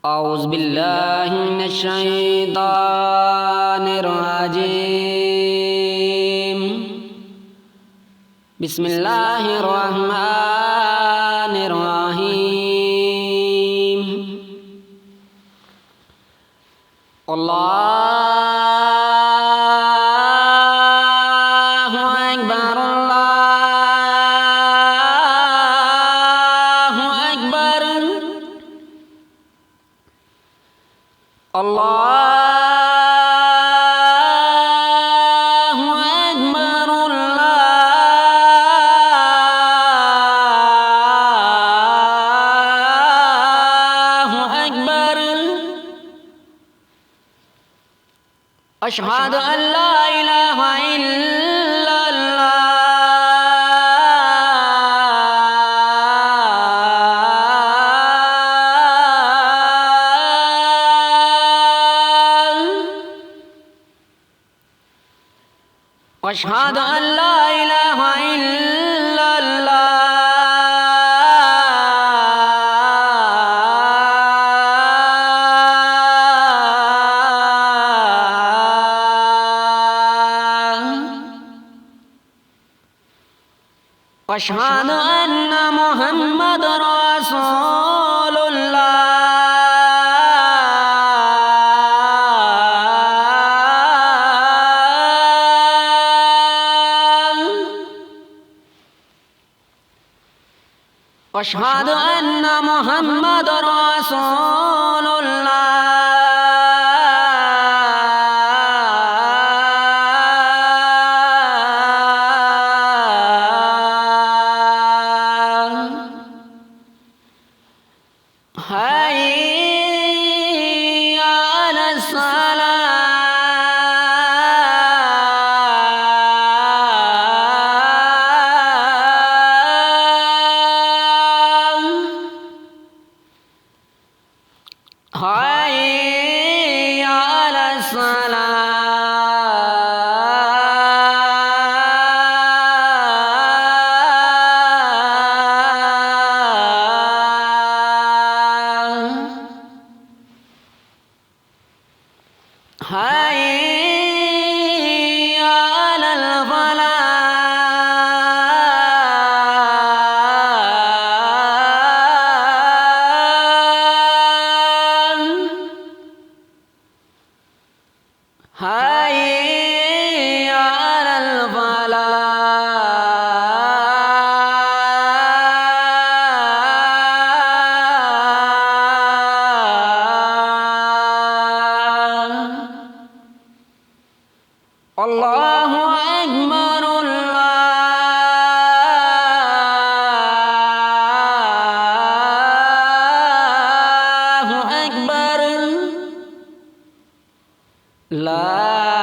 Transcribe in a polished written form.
أعوذ بالله من الشيطان الرجيم. بسم الله الرحمن الرحيم. الله أكبر الله أكبر. الله أكبر الله أكبر. أشهد أن لا إله إلا واشهد ان لا اله الا الله. واشهد ان محمد رسول واشهد ان محمد رسول حي على حي على الصلاة. حي على الفلاح. حي على الفلاح. الله أكبر الله أكبر. لا